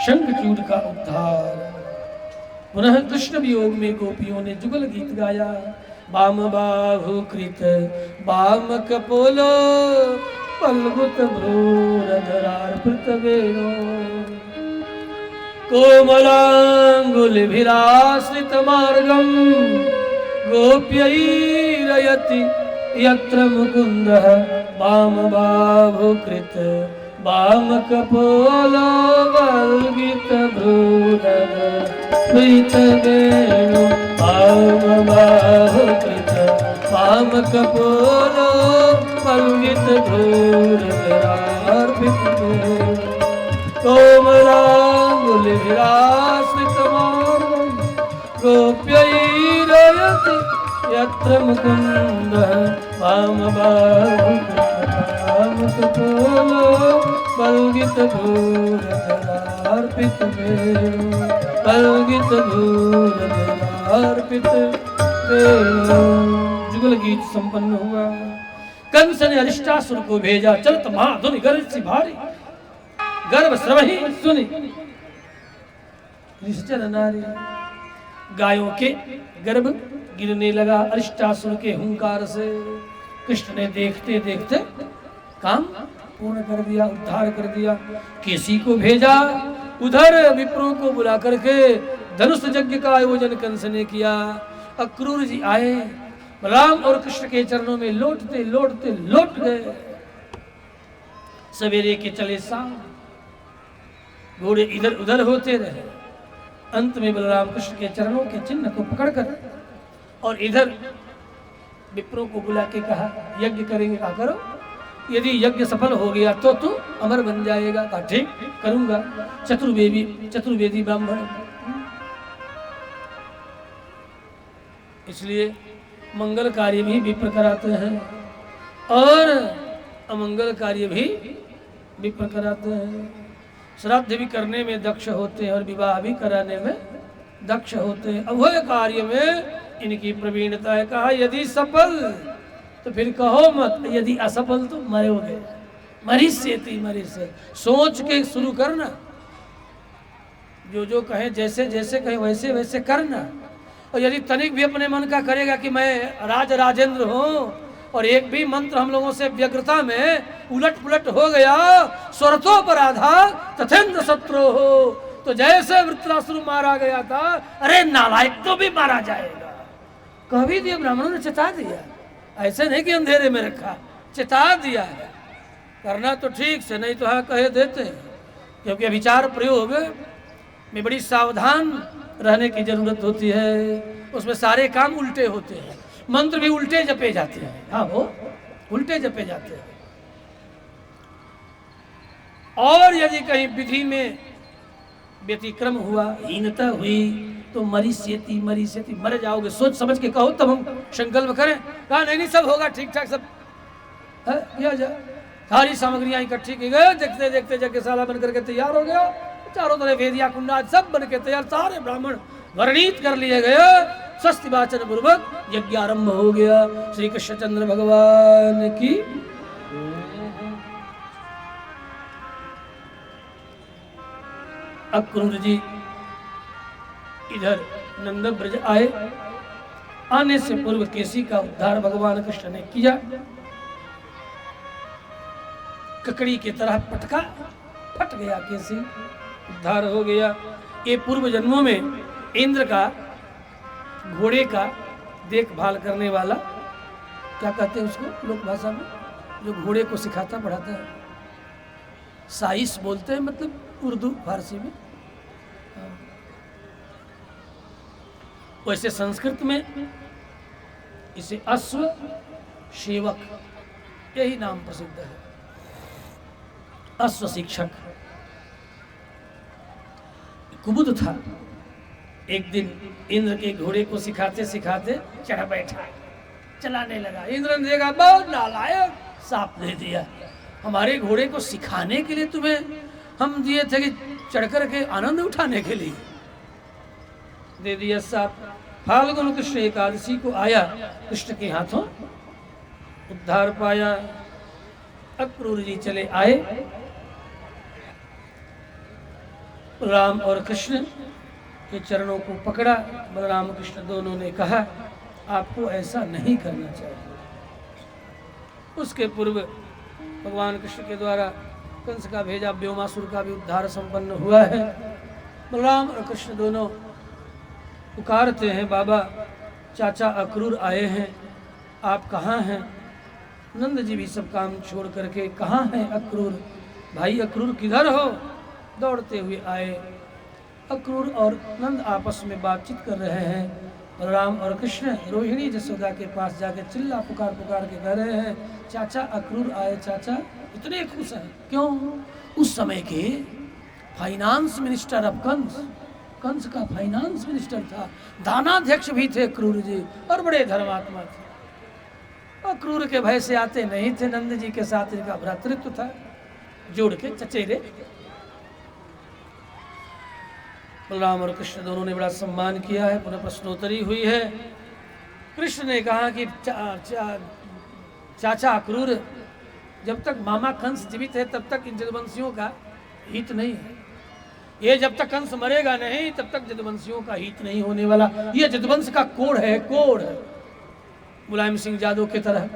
शंखचूड़ का उद्धार। पुनः कृष्ण वियोग में गोपियों ने जुगल गीत गाया। वाम बाहु कृत वाम कपोलो पल्गुत भ्रूरधरार्पित वेणो कोमलांगुलिभिराश्रित मार्गम गोप्यैरयति यत्र मुकुन्दः वाम बाहु कृत वाम कपोलो पल्गित भ्रूरधरार्पित वेणो वाम बाहु कृत वाम कपोलो पल्गित भ्रूरधरार्पित वेणो कोमलांगुलिभिराश्रितमार्गं गोप्यैरयति यत्र मुकुन्दः वाम बाहु कृत वाम कपोलो पल्गित भ्रूरधरार्पित वेणो पल्गित भ्रूरधरार्पित वेणो। जुगल गीत संपन्न हुआ। कंस ने अरिष्टासुर को भेजा। चलत महाधुनि गर्ज सी भारी गर्भ श्रवही सुनी निश्चर नारी। गायों के गर्भ गिरने लगा अरिष्टासुर के हुंकार से। कृष्ण ने देखते देखते काम पूर्ण कर दिया, उद्धार कर दिया। केसी को भेजा, उधर विप्रों को बुला करके धनुष यज्ञ का आयोजन कंस ने किया। अक्रूर जी आए, राम और कृष्ण के चरणों में लौटते लौटते लौट गए। सवेरे के चले शाम, घोड़े इधर उधर होते रहे। अंत में बलराम कृष्ण के चरणों के चिन्ह को पकड़कर और इधर विप्रों को बुला के कहा यज्ञ करेंगे। कहा करो, यदि यज्ञ सफल हो गया तो तू अमर बन जाएगा। कहा ठीक करूंगा। चतुर्वेदी ब्राह्मण, इसलिए मंगल कार्य भी विप्र कराते हैं और अमंगल कार्य भी विप्र कराते हैं। श्राद्ध भी करने में दक्ष होते हैं और विवाह भी कराने में दक्ष होते हैं। अभय कार्य में इनकी प्रवीणता है। कहा यदि सफल तो फिर कहो मत, यदि असफल तो मरोगे। मरीष्यति मरीष्य, सोच के शुरू करना। जो जो कहे, जैसे जैसे कहे वैसे वैसे करना। और यदि तनिक भी अपने मन का करेगा कि मैं राजेंद्र हूँ और एक भी मंत्र हम लोगों से व्यग्रता में उलट पुलट हो गया, स्वरतो पर आधार तथेन्द्र शत्रु हो, तो जैसे वृत्रासुर मारा गया था, अरे नालायक तो भी मारा जाएगा। कह भी दिया, ब्राह्मणों ने चेता दिया। ऐसे नहीं कि अंधेरे में रखा, चेता दिया है। करना तो ठीक से, नहीं तो हाँ कहे देते हैं। क्योंकि अभिचार प्रयोग में बड़ी सावधान रहने की जरूरत होती है। उसमें सारे काम उल्टे होते हैं, मंत्र भी उल्टे जपे जाते हैं। हाँ, वो उल्टे जपे जाते हैं। और यदि कहीं विधि में व्यतिक्रम हुआ, हीनता हुई, तो मरीष्यति मरीष्यति, मर जाओगे। सोच समझ के कहो तब हम संकल्प करें। कहा नहीं नहीं, सब होगा ठीक ठाक, सब किया जाए। सारी सामग्रियां इकट्ठी की गए। देखते देखते यज्ञशाला बन करके तैयार हो गया। चारों तरफ वेदिया कुंडा सब बन के तैयार, सारे ब्राह्मण वर्णित कर लिए गए। स्वस्ति वाचन पूर्वक यज्ञ आरंभ हो गया। श्री कृष्णचंद्र भगवान की। अक्रूर जी इधर नंद ब्रज आए। आने से पूर्व केसी का उद्धार भगवान कृष्ण ने किया। ककड़ी की तरह पटका, फट गया केसी, उद्धार हो गया। ये पूर्व जन्मों में इंद्र का घोड़े का देखभाल करने वाला, क्या कहते हैं उसको लोक भाषा में, जो घोड़े को सिखाता पढ़ाता है, साइस बोलते हैं, मतलब उर्दू फारसी में। वैसे संस्कृत में इसे अश्व सेवक, यही नाम प्रसिद्ध है, अश्व शिक्षक। कुबुद था। एक दिन इंद्र के घोड़े को सिखाते सिखाते चढ़ बैठा, चलाने लगा। इंद्र ने देखा, बहुत नालायक, साफ दे दिया। हमारे घोड़े को सिखाने के लिए तुम्हें हम दिए थे कि चढ़ कर के आनंद उठाने के लिए दे दिया साफ। फाल्गुन कृष्ण एकादशी को आया, कृष्ण के हाथों उद्धार पाया। अक्रूर जी चले आए। बलराम और कृष्ण के चरणों को पकड़ा। बलराम कृष्ण दोनों ने कहा, आपको ऐसा नहीं करना चाहिए। उसके पूर्व भगवान कृष्ण के द्वारा कंस का भेजा व्योमासुर का भी उद्धार संपन्न हुआ है। बलराम और कृष्ण दोनों पुकारते हैं, बाबा चाचा अक्रूर आए हैं, आप कहाँ हैं? नंद जी भी सब काम छोड़ करके, कहाँ हैं अक्रूर, भाई अक्रूर किधर हो? दौड़ते हुए आए। अक्रूर और नंद आपस में बातचीत कर रहे हैं। बलराम और कृष्ण रोहिणी जसोदा के पास जाके चिल्ला पुकार के कह रहे हैं, चाचा अक्रूर आए। चाचा इतने खुश हैं। क्यों? उस समय के फाइनेंस मिनिस्टर ऑफ कंस का फाइनेंस मिनिस्टर था, दानाध्यक्ष भी थे अक्रूर जी, और बड़े धर्मात्मा थे। अक्रूर के भय से आते नहीं थे। नंद जी के साथ इनका भ्रातृत्व था, जोड़ के चचेरे। बलराम और कृष्ण दोनों ने बड़ा सम्मान किया है। पुनः प्रश्नोत्तरी हुई है। कृष्ण ने कहा कि चाचा अक्रूर, जब तक मामा कंस जीवित है तब तक इन जदुवंशियों का हित नहीं है। ये जब तक कंस मरेगा नहीं तब तक जदुवंशियों का हित नहीं होने वाला। ये जदुवंश का कोड़ है, कोड़। मुलायम सिंह यादव की तरह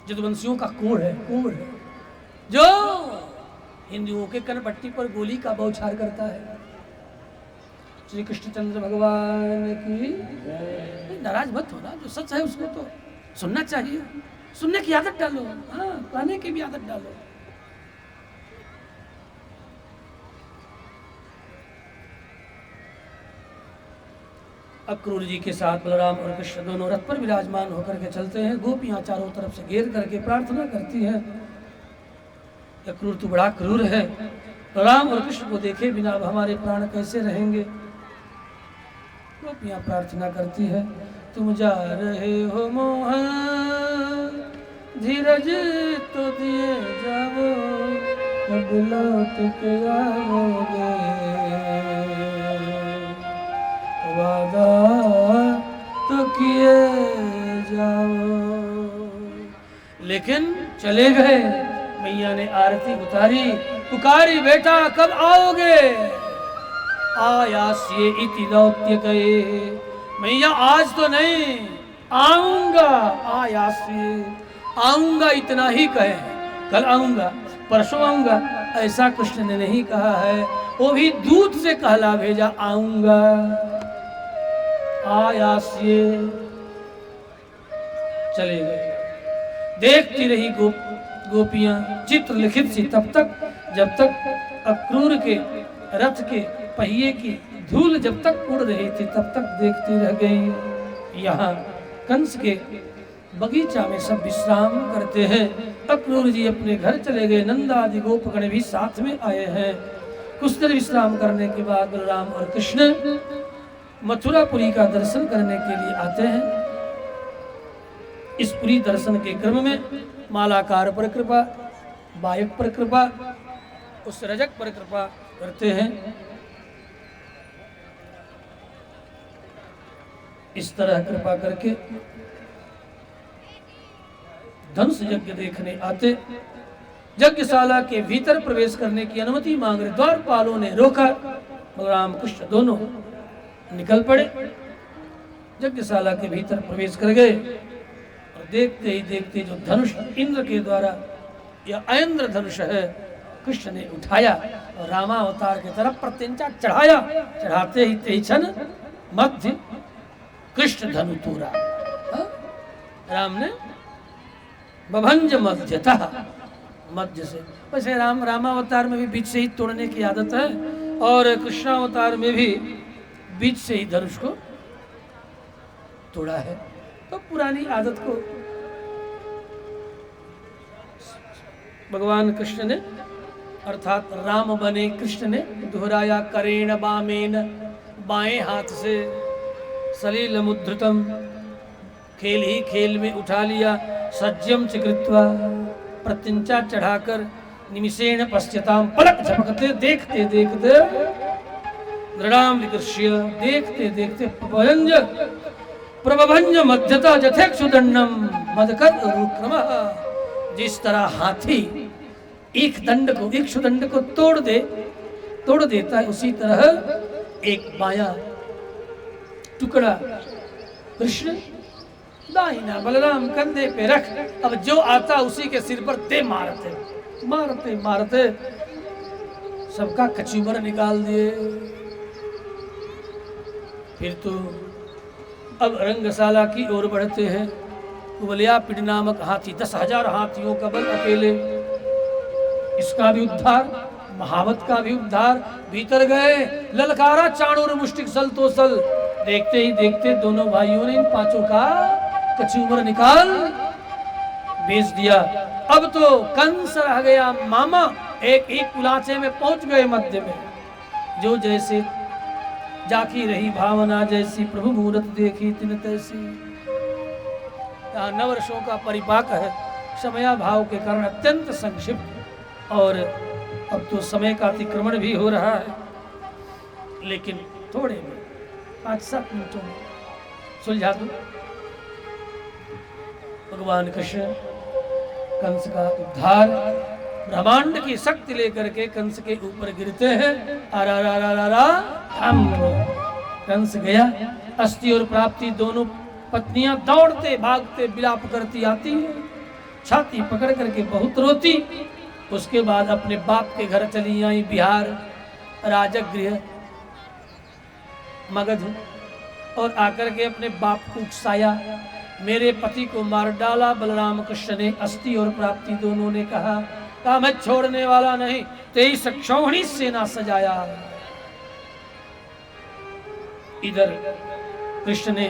जदुवंशियों का कोड़ है, कोड़ है, जो हिंदुओं के कनपट्टी पर गोली का बौछार करता है। श्री कृष्णचंद्र भगवान की। नाराज मत होना, जो सच है उसको तो सुनना चाहिए। सुनने की आदत डालो, हाँ, कहने की भी आदत डालो। अक्रूर जी के साथ बलराम और कृष्ण दोनों रथ पर विराजमान होकर के चलते हैं। गोपियां चारों तरफ से घेर करके प्रार्थना करती हैं, अक्रूर तू बड़ा क्रूर है, बलराम और कृष्ण को देखे बिना अब हमारे प्राण कैसे रहेंगे। गोपियां प्रार्थना करती है, तुम जा रहे हो मोहन, धीरज तो दिए जाओ, कब लौट के आओगे, वादा तो किए जाओ। लेकिन चले गए। मैया ने आरती उतारी, पुकारी, बेटा कब आओगे? आयास्ये इति दौत्यके, मैया आज तो नहीं, आऊंगा। आयास्ये, आऊंगा इतना ही कहे, कल आऊंगा, परसों आऊंगा, ऐसा कृष्ण ने नहीं कहा है। वो भी दूत से कहला भेजा, आऊंगा। आयास्ये, चले गए। देखती रही गोपियां चित्र लिखित सी तब तक, जब तक अक्रूर के रथ के पहिए की धूल जब तक उड़ रही थी तब तक देखती रह गई। यहाँ कंस के बगीचा में सब विश्राम करते हैं। अक्रूर जी अपने घर चले गए। नंदा आदि गोपगण भी साथ में आए हैं। कुछ देर विश्राम करने के बाद बलराम और कृष्ण मथुरापुरी का दर्शन करने के लिए आते हैं। इस पुरी दर्शन के क्रम में मालाकार पर कृपा, बायक पर कृपा, उस रजक पर कृपा करते हैं। इस तरह कृपा करके धनुष यज्ञ देखने आते। यज्ञशाला के भीतर प्रवेश करने की अनुमति मांग रहे, द्वारपालों ने रोका। बलराम कृष्ण दोनों निकल पड़े, यज्ञशाला के भीतर प्रवेश कर गए। और देखते ही देखते जो धनुष इंद्र के द्वारा या ऐन्द्र धनुष है, कृष्ण ने उठाया और रामावतार की तरफ प्रत्यंचा चढ़ाया। चढ़ाते ही तेक्षण मध्य कृष्ण धनु तोड़ा। राम ने बभंज मध्यतः, मध्य से। वैसे रामावतार में भी बीच से ही तोड़ने की आदत है, और कृष्णावतार में भी बीच से ही धनुष को तोड़ा है। तो पुरानी आदत को भगवान कृष्ण ने, अर्थात राम बने कृष्ण ने दोहराया। करेण बामेन, बाएं हाथ से, सलील मुद्रितम, खेल ही खेल में उठा लिया। सज्जम चिकृत्वा, प्रत्यंचा चढ़ाकर, निमिषेण पश्यताम, पलक झपकते देखते देखते, दृढ़ाम विकृष्य, देखते देखते प्रभभंज मध्यता जथेक्षुदंडम मदकर रुक्रमः। जिस तरह हाथी एक दंड को, इक्षुदंड को तोड़ दे, तोड़ देता है, उसी तरह एक बायां टुकड़ा कृष्ण दाहिना बलराम कंधे पे रख, अब जो आता उसी के सिर पर दे मारते मारते मारते सबका कचूमर निकाल दिए। फिर तो अब रंगशाला की ओर बढ़ते हैं। कुवलयापिड़ नामक हाथी, 10,000 हाथियों का बल अकेले, इसका भी उद्धार, महावत का भी उद्धार। भीतर गए, ललकारा चाणूर मुष्टिक सल तो सल। देखते ही देखते दोनों भाइयों ने इन पांचों का कचूमर निकाल बेच दिया। अब तो कंस रह गया मामा, एक ही कुलाचे में पहुंच गए मध्य में। जो जैसे जाकी रही भावना, जैसी प्रभु मूरत देखी तिन तैसी। यहाँ 9 वर्षों का परिपाक है, समयाभाव के कारण अत्यंत संक्षिप्त, और अब तो समय का अतिक्रमण भी हो रहा है, लेकिन थोड़े में 5-7 मिनटों में सुलझा दो। भगवान कृष्ण कंस का उद्धार, ब्रह्मांड की शक्ति लेकर के कंस के ऊपर गिरते हैं। कंस गया। अस्थि और प्राप्ति दोनों पत्नियां दौड़ते भागते विलाप करती आती हैं, छाती पकड़ करके बहुत रोती। उसके बाद अपने बाप के घर चली आई, बिहार राजगृह मगध, और आकर के अपने बाप को उकसाया। मेरे पति को मार डाला। बलराम कृष्ण ने, अस्थि और प्राप्ति दोनों ने कहा मैं छोड़ने वाला नहीं, 23 क्षौहिणी सेना सजाया। इधर कृष्ण ने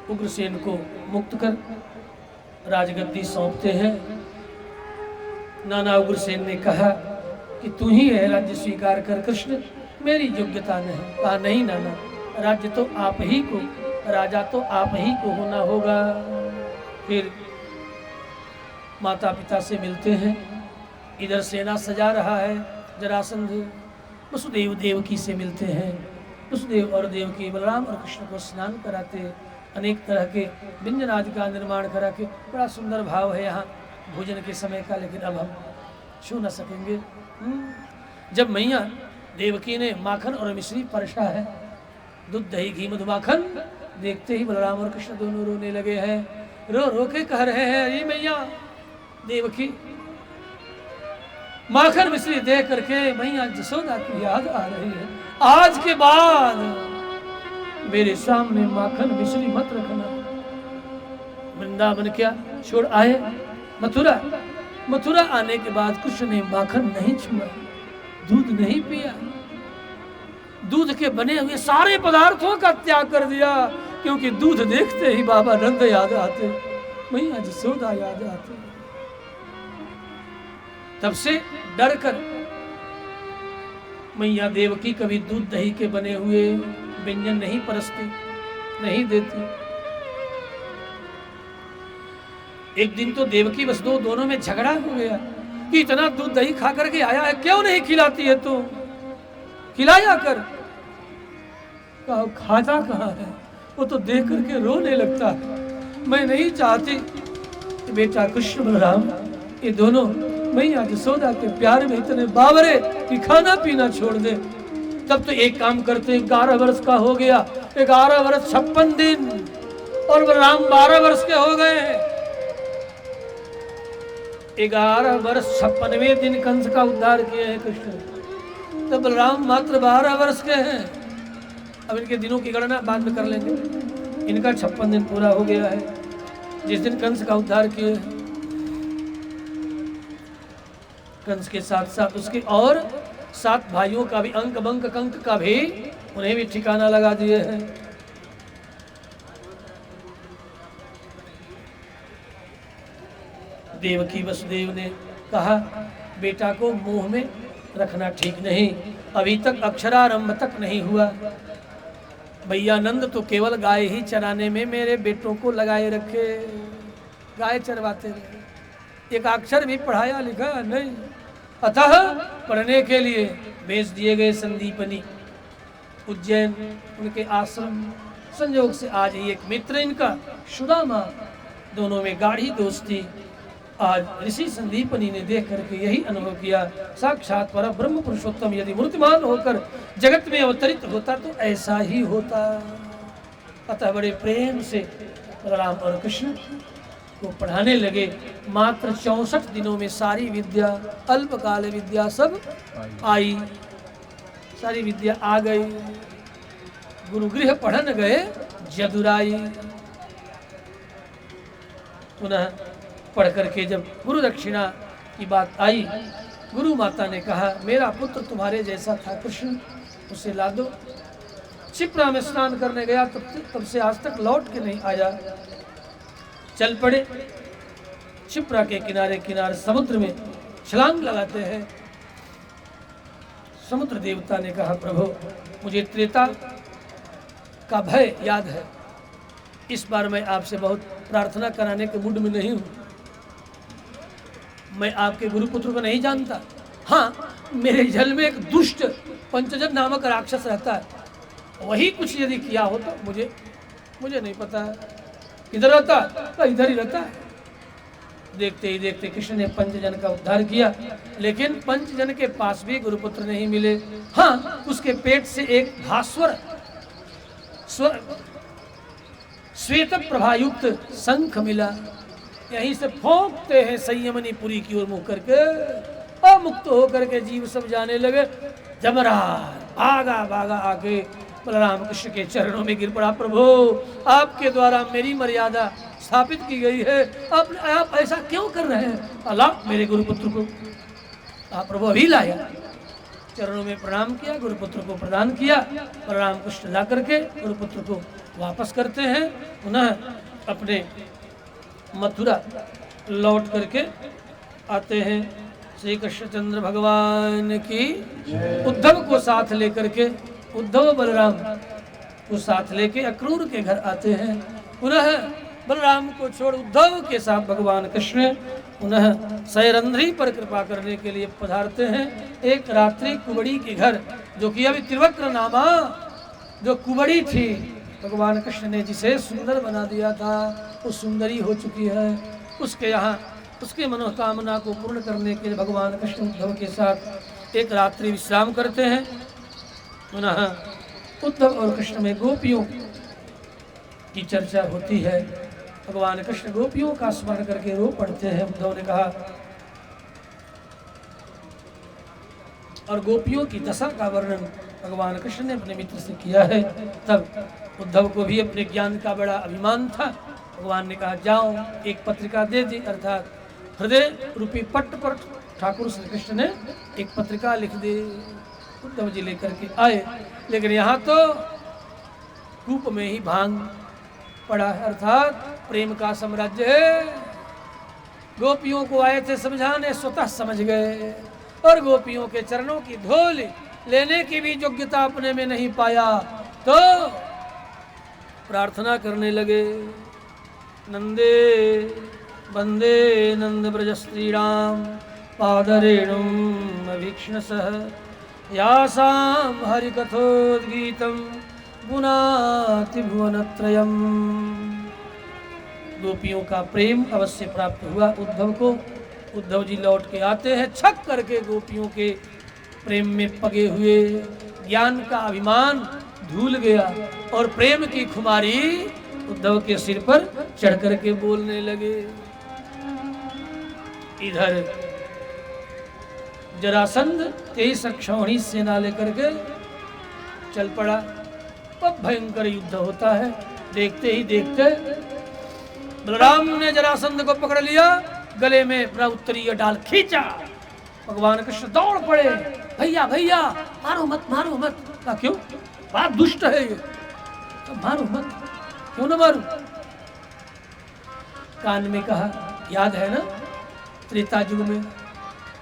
उग्रसेन को मुक्त कर राजगद्दी सौंपते हैं। नाना उग्रसेन ने कहा कि तू ही है राज्य स्वीकार कर कृष्ण, मेरी योग्यता नहीं। कहा नहीं नाना, राज्य तो आप ही को, राजा तो आप ही को होना होगा। फिर माता पिता से मिलते हैं। इधर सेना सजा रहा है जरासंध। वसुदेव देवकी से मिलते हैं। वसुदेव और देवकी बलराम और कृष्ण को स्नान कराते, अनेक तरह के व्यंजन आदि का निर्माण करा के, बड़ा सुंदर भाव है यहाँ भोजन के समय का, लेकिन अब हम छू न सकेंगे। जब मैया देवकी ने माखन और मिश्री परसा है, दूध दही घी मधुमाखन, देखते ही बलराम और कृष्ण दोनों रोने लगे हैं। रो रो के कह रहे हैं, अरे मैया देवकी, माखन मिश्री दे करके मैया जसोदा की याद आ रही है। आज के बाद मेरे सामने माखन मिश्री मत रखना। वृंदावन क्या छोड़ आए, मथुरा। मथुरा आने के बाद कृष्ण ने माखन नहीं छुआ, दूध नहीं पिया, दूध के बने हुए सारे पदार्थों का त्याग कर दिया, क्योंकि दूध देखते ही बाबा नंद याद आते, मैया जसोदा याद आते। तब से डर कर मैया देवकी कभी दूध दही के बने हुए व्यंजन नहीं परसती, नहीं देती। एक दिन तो देवकी वसुदेव दोनों में झगड़ा हो गया कि इतना दूध दही खा करके आया है, क्यों नहीं खिलाती है तू, खिलाया कर। कहा खाता कहाँ है, वो तो देख करके रोने लगता है। मैं नहीं चाहती कि बेटा कृष्ण बलराम ये दोनों मैया जसोदा के प्यार में इतने बावरे कि खाना पीना छोड़ दे। तब तो एक काम करते, 11 वर्ष का हो गया, 11 वर्ष 56 दिन, और बलराम 12 वर्ष के हो गए हैं। 11 वर्ष 56वें दिन कंस का उद्धार किए हैं कृष्ण, तो बलराम मात्र 12 वर्ष के हैं। अब इनके दिनों की गणना बाद में कर लेंगे। इनका 56 दिन पूरा हो गया है जिस दिन कंस का उद्धार किए। कंस के साथ साथ उसके और 7 भाइयों का भी, अंक बंक कंक का भी, उन्हें भी ठिकाना लगा दिए हैं। देवकी वसुदेव ने कहा बेटा को मुंह में रखना ठीक नहीं, अभी तक अक्षरारंभ तक नहीं हुआ। भैया नंद तो केवल गाय ही चराने में मेरे बेटों को लगाए रखे, गाय चरवाते रहे, एक अक्षर भी पढ़ाया लिखा नहीं। अतः पढ़ने के लिए भेज दिए गए संदीपनी उज्जैन, उनके आश्रम। संयोग से आज ही एक मित्र इनका सुदामा, दोनों में गाढ़ी दोस्ती, आज ऋषि संदीपनी ने देख करके यही अनुभव किया, साक्षात पर ब्रह्म पुरुषोत्तम यदि मूर्तिमान होकर जगत में अवतरित होता तो ऐसा ही होता। अतः बड़े प्रेम से राम और कृष्ण को पढ़ाने लगे। मात्र 64 दिनों में सारी विद्या, अल्पकाल विद्या सब आई, सारी विद्या आ गई। गुरुगृह पढ़न गए जदुराई। पुनः पढ़ करके जब गुरु दक्षिणा की बात आई, गुरु माता ने कहा मेरा पुत्र तुम्हारे जैसा था कृष्ण, उसे ला दो। क्षिप्रा में स्नान करने गया, तब से आज तक लौट के नहीं आया। चल पड़े, क्षिप्रा के किनारे किनारे समुद्र में छलांग लगाते हैं। समुद्र देवता ने कहा प्रभु मुझे त्रेता का भय याद है, इस बार मैं आपसे बहुत प्रार्थना कराने के मूड में नहीं हूँ। मैं आपके गुरुपुत्र को नहीं जानता। हाँ, मेरे जल में एक दुष्ट पंचजन नामक राक्षस रहता है, वही कुछ यदि किया हो तो मुझे नहीं पता है। किधर रहता? तो इधर ही रहता है। देखते ही देखते कृष्ण ने पंचजन का उद्धार किया, लेकिन पंचजन के पास भी गुरुपुत्र नहीं मिले। हाँ, उसके पेट से एक भास्वर श्वेत प्रभायुक्त शंख मिला। यहीं से फोंकते हैं संयमनीपुरी की ओर मुंह करके, और मुक्त होकर के जीव सब जाने लगे। जमराज भागा भागा आके बलराम कृष्ण के चरणों में गिर पड़ा। प्रभु आपके द्वारा मेरी मर्यादा स्थापित की गई है, आप ऐसा क्यों कर रहे हैं? अल्लाह मेरे गुरुपुत्र को आप प्रभु अभी लाया। चरणों में प्रणाम किया, गुरुपुत्र को प्रदान किया। बलराम कृष्ण ला करके गुरुपुत्र को वापस करते हैं। पुनः अपने मथुरा लौट करके आते हैं। श्री कृष्णचंद्र भगवान की उद्धव को साथ लेकर के, उद्धव बलराम को साथ लेके अक्रूर के घर आते हैं। पुनः बलराम को छोड़ उद्धव के साथ भगवान कृष्ण पुनः सैरंध्री पर कृपा करने के लिए पधारते हैं। एक रात्रि कुबड़ी के घर, जो कि अभी त्रिवक्र नामा जो कुबड़ी थी, भगवान कृष्ण ने जिसे सुंदर बना दिया था, वो सुंदरी हो चुकी है। उसके यहाँ उसके मनोकामना को पूर्ण करने के लिए भगवान कृष्ण उद्धव के साथ एक रात्रि विश्राम करते हैं। पुनः उद्धव और कृष्ण में गोपियों की चर्चा होती है। भगवान कृष्ण गोपियों का स्मरण करके रो पड़ते हैं। उद्धव ने कहा, और गोपियों की दशा का वर्णन भगवान कृष्ण ने अपने मित्र से किया है। तब उद्धव को भी अपने ज्ञान का बड़ा अभिमान था। भगवान ने कहा जाओ एक पत्रिका दे दी, अर्थात हृदय रूपी पट्ट पर ठाकुर श्री कृष्ण ने एक पत्रिका लिख दी। उद्धव जी लेकर के आए, लेकिन यहाँ तो कूप में ही भांग पड़ा है, अर्थात प्रेम का साम्राज्य है। गोपियों को आए थे समझाने, स्वतः समझ गए, और गोपियों के चरणों की धूल लेने की भी योग्यता अपने में नहीं पाया, तो प्रार्थना करने लगे। नंदे वंदे नंद ब्रज श्रीराम पादरेणुम अभीक्ष्णसः यासां हरिकथोद्गीतं गुणाति भुवनत्रयम्। गोपियों का प्रेम अवश्य प्राप्त हुआ उद्धव को। उद्धव जी लौट के आते हैं, छक करके गोपियों के प्रेम में पगे हुए। ज्ञान का अभिमान धूल गया और प्रेम की खुमारी उद्धव के सिर पर चढ़ करके बोलने लगे। इधर जरासंध 23 अक्षौहिणी सेना लेकर के चल पड़ा। अब भयंकर युद्ध होता है। देखते ही देखते बलराम ने जरासंध को पकड़ लिया, गले में अपना उत्तरीय डाल खींचा। भगवान कृष्ण दौड़ पड़े, भैया भैया मारो मत मारो मत। कहा क्यों? बड़ा दुष्ट है ये, तो मारो मत। क्यों न मारू? कान में कहा, याद है ना त्रेता युग में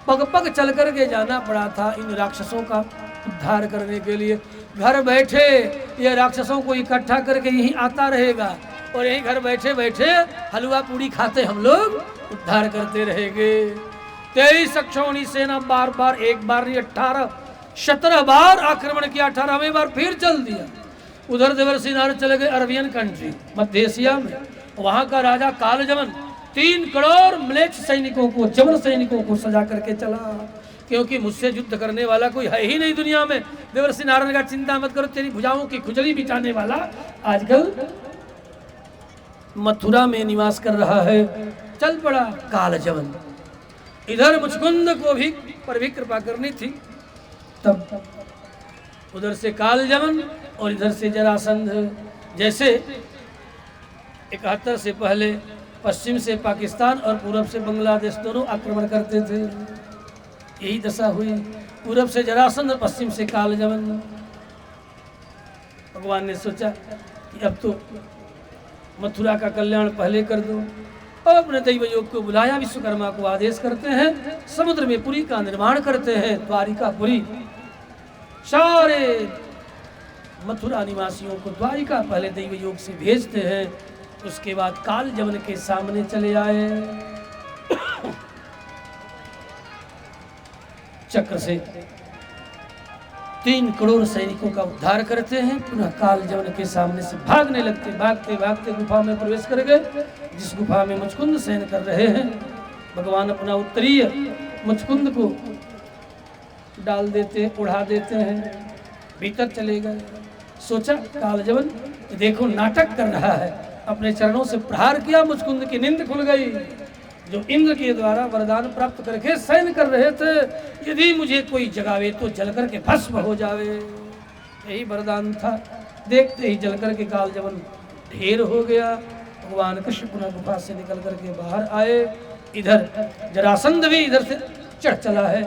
पग पग चल करके जाना पड़ा था इन राक्षसों का उद्धार करने के लिए। घर बैठे ये राक्षसों को इकट्ठा करके यहीं आता रहेगा, और यहीं घर बैठे बैठे हलवा पूड़ी खाते हम लोग उद्धार करते रहेंगे। 23 अक्षौहिणी सेना बार बार, एक बार नहीं 17 बार आक्रमण किया। 18वें बार फिर चल दिया। उधर देवर्षि नारद चले गए अरबियन कंट्री, मध्य एशिया में। वहां का राजा कालजमन 3 करोड़ म्लेच्छ सैनिकों को, जबर सैनिकों को सजा करके चला, क्योंकि मुझसे युद्ध करने वाला कोई है ही नहीं दुनिया में। देवर्षि नारायण का चिंता मत करो, तेरी भुजाओं की खुजली मिटाने वाला आजकल मथुरा में निवास कर रहा है। चल पड़ा कालजवन। इधर मुचकुंद को भी पर भी कृपा करनी थी, तब उधर से कालजवन और इधर से जरासंध। जैसे 71 से पहले पश्चिम से पाकिस्तान और पूरब से बांग्लादेश दोनों आक्रमण करते थे, यही दशा हुई। पूरब से जरासंध, पश्चिम से कालजवन। भगवान ने सोचा कि अब तो मथुरा का कल्याण पहले कर दो, और अपने दैव योग को बुलाया। विश्वकर्मा को आदेश करते हैं, समुद्र में पुरी का निर्माण करते हैं, द्वारिकापुरी। सारे मथुरा निवासियों को द्वारिका पहले दैव योग से भेजते हैं। उसके बाद कालजवन के सामने चले आए, चक्र से 3 करोड़ सैनिकों का उद्धार करते हैं। पुनः कालजवन के सामने से भागने लगते, भागते भागते गुफा में प्रवेश कर गए, जिस गुफा में मुचकुंद शयन कर रहे हैं। भगवान अपना उत्तरीय मुचकुंद को डाल देते, उड़ा देते हैं, भीतर चले गए। सोचा कालजवन देखो नाटक कर रहा है, अपने चरणों से प्रहार किया, मुचकुंद की नींद खुल गई। जो इंद्र के द्वारा वरदान प्राप्त करके शयन कर रहे थे, यदि मुझे कोई जगावे तो जलकर के भस्म हो जावे, यही वरदान था। देखते ही जलकर के कालजवन ढेर हो गया। भगवान कृष्ण पुनः गुफा से निकल करके बाहर आए। इधर जरासंध भी इधर से चढ़ चला है।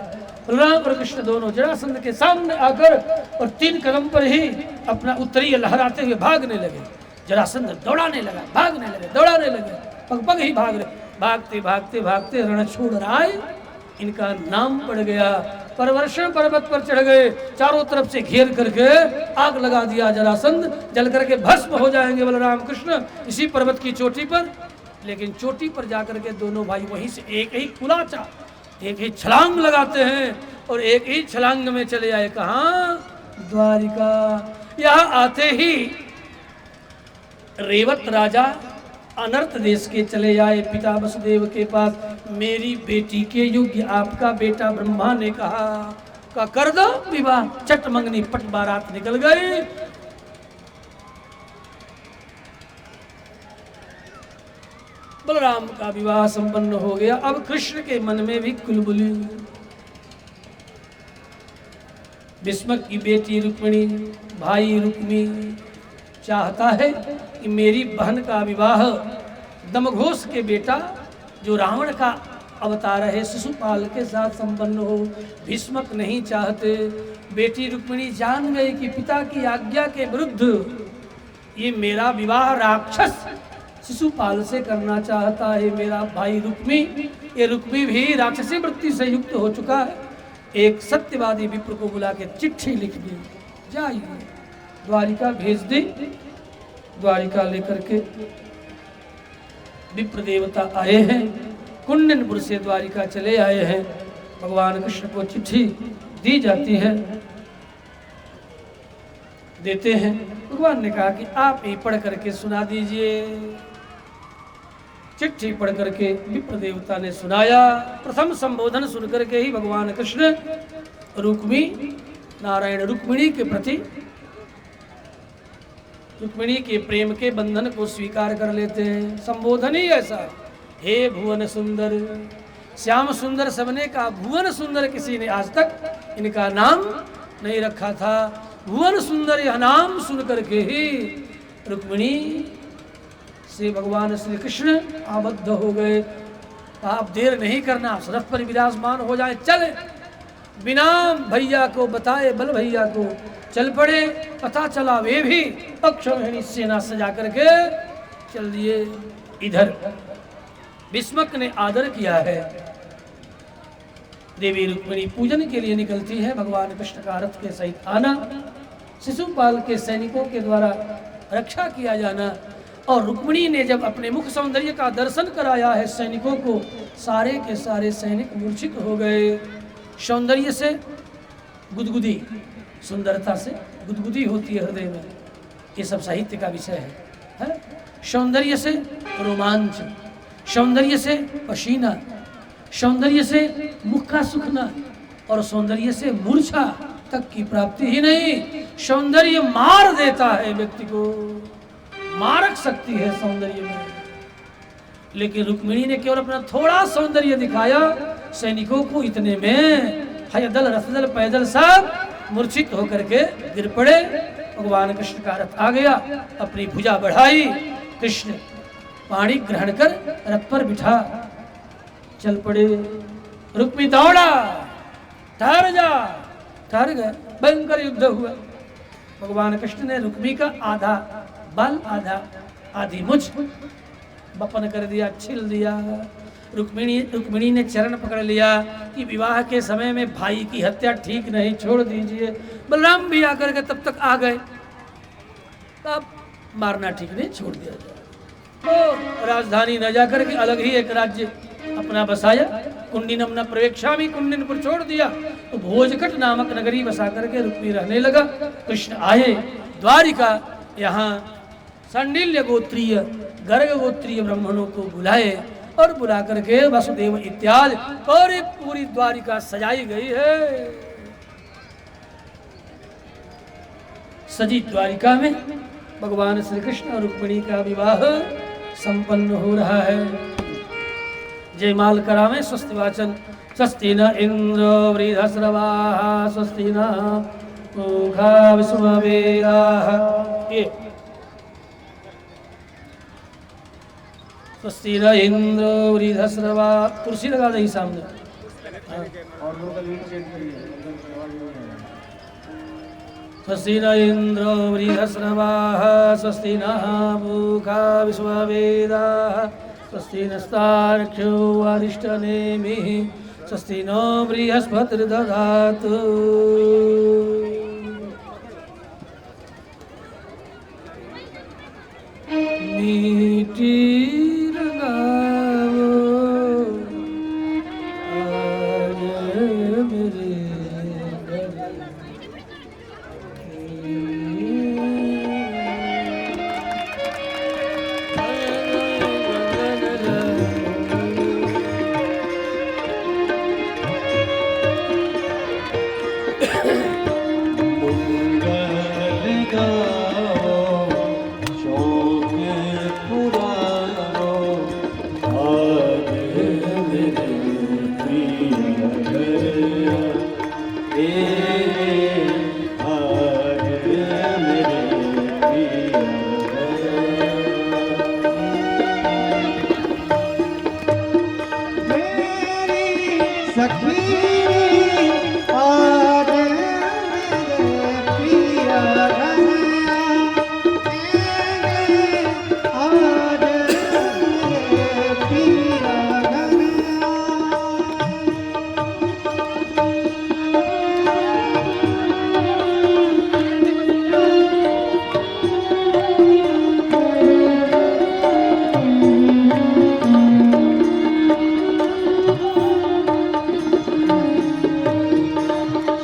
बलराम और कृष्ण दोनों जरासंध के सामने आकर और 3 कदम पर ही अपना उत्तरीय लहराते हुए भागने लगे। जरासंध दौड़ाने लगा, भागने लगे, दौड़ाने लगे, पग पग ही भाग रहे। भागते भागते भागते रणछोड़ राय इनका नाम पड़ गया। परवर्षण पर्वत पर चढ़ गए, चारों तरफ से घेर करके आग लगा दिया जरासंध, जल करके भस्म हो जाएंगे बलराम कृष्ण इसी पर्वत की चोटी पर। लेकिन चोटी पर जाकर के दोनों भाई वहीं से एक ही कुलाचा, एक ही छलांग लगाते हैं और एक ही छलांग में चले आए। कहाँ? द्वारिका। यहाँ आते ही रेवत राजा अनर्थ देश के चले आए पिता वसुदेव के पास। मेरी बेटी के योग्य आपका बेटा ब्रह्मा ने कहा कर दो विवाह। चट मंगनी पट बारात निकल गई। बलराम का विवाह संपन्न हो गया। अब कृष्ण के मन में भी कुलबुली। भीष्म की बेटी रुक्मिणी, भाई रुक्मी चाहता है कि मेरी बहन का विवाह दमघोष के बेटा जो रावण का अवतार है शिशुपाल के साथ संपन्न हो। भीष्मक नहीं चाहते। बेटी रुक्मिणी जान गई कि पिता की आज्ञा के विरुद्ध ये मेरा विवाह राक्षस शिशुपाल से करना चाहता है। मेरा भाई रुक्मी, ये रुक्मी भी राक्षसी वृत्ति से युक्त हो चुका है। एक सत्यवादी विप्र को बुला के चिट्ठी लिख दी, जाइए द्वारिका भेज दी। द्वारिका लेकर के विप्र देवता आए हैं, कुंडनपुर से द्वारिका चले आए हैं। भगवान कृष्ण को चिट्ठी दी जाती है, देते हैं। भगवान ने कहा कि आप ही पढ़ करके सुना दीजिए। चिट्ठी पढ़ करके विप्र देवता ने सुनाया। प्रथम संबोधन सुन करके ही भगवान कृष्ण रुक्मी नारायण रुक्मिणी के प्रति रुक्मिणी के प्रेम के बंधन को स्वीकार कर लेते हैं। संबोधन ही ऐसा, हे भुवन सुंदर। श्याम सुंदर सबने कहा, भुवन सुंदर किसी ने आज तक इनका नाम नहीं रखा था। भुवन सुंदर यह नाम सुन करके ही रुक्मिणी से भगवान श्री कृष्ण आबद्ध हो गए। आप देर नहीं करना, रथ पर विराजमान हो जाए, चले। बिना भैया को बताए बल भैया को चल पड़े। पता चला वे भी अक्षौहिणी सेना सजा करके चल दिए। इधर भीष्मक ने आदर किया है। देवी रुक्मिणी पूजन के लिए निकलती है। भगवान कृष्ण का रथ के सहित आना, शिशुपाल के सैनिकों के द्वारा रक्षा किया जाना, और रुक्मिणी ने जब अपने मुख सौंदर्य का दर्शन कराया है सैनिकों को, सारे के सारे सैनिक मूर्छित हो गए। सौंदर्य से गुदगुदी, सुंदरता से गुदगुदी होती है हृदय में। ये सब साहित्य का विषय है। सौंदर्य से रोमांच, सौंदर्य से पसीना, सौंदर्य से मुख का सुखना और सौंदर्य से मूर्छा तक की प्राप्ति ही नहीं, सौंदर्य मार देता है व्यक्ति को, मारक शक्ति है सौंदर्य में। लेकिन रुक्मिणी ने केवल अपना थोड़ा सौंदर्य दिखाया, सैनिकों को इतने में हयदल रसदल पैदल सब मूर्छित होकर के गिर पड़े। भगवान कृष्ण का रथ आ गया, अपनी भुजा बढ़ाई, कृष्ण पानी ग्रहण कर रथ पर बिठा चल पड़े। रुक्मी दौड़ा, ठहर जा, ठहर गए, भयंकर युद्ध हुआ। भगवान कृष्ण ने रुक्मी का आधा बल आधी मुझ बपन कर दिया, छिल दिया। रुक्मिणी ने चरण पकड़ लिया कि विवाह के समय में भाई की हत्या ठीक नहीं, छोड़ दीजिए। बलराम भी आकर के तब तक आ गए, तब मारना ठीक नहीं, छोड़ दिया जाए। तो राजधानी न जाकर के अलग ही एक राज्य अपना बसाया, कुंडिनम न प्रवेक्षामि, कुंडिन पर छोड़ दिया। तो भोजकट नामक नगरी बसा करके रुक्मी रहने लगा। कृष्ण आए द्वारिका, यहाँ सांडिल्य गोत्रीय गर्ग गोत्रीय ब्राह्मणों को बुलाए और बुला करके वसुदेव इत्यादि और पूरी द्वारिका सजाई गई है। सजी द्वारिका में भगवान श्री कृष्ण और रुक्मिणी का विवाह संपन्न हो रहा है। जयमाल करावे स्वस्ति वाचन, स्वस्ति न इंद्र वृहस्रवाः, स्वस्ति न पूषा विश्ववेदाः। ये स्वस्ति न इंद्र वृहस्रवाः, कुर्सी लगा दे सामने। स्वस्ति न इंद्र वृहस्रवाः, स्वस्ति नः पूषा विश्ववेदाः, स्वस्ति नस्तार्क्ष्यो अरिष्टनेमिः, स्वस्ति नो बृहस्पतिर्दधातु। मीठी लगाओ आज मेरे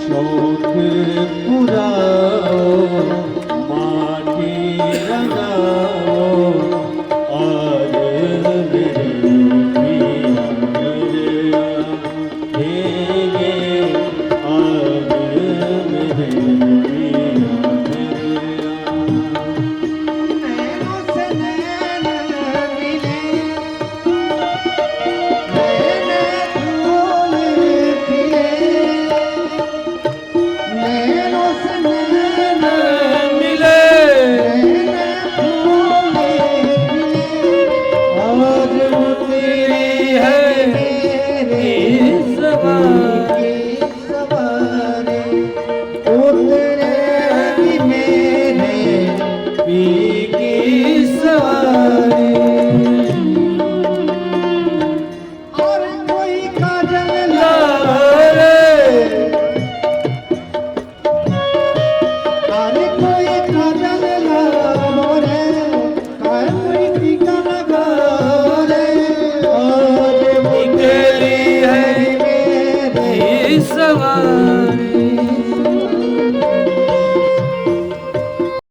शौक पुराओ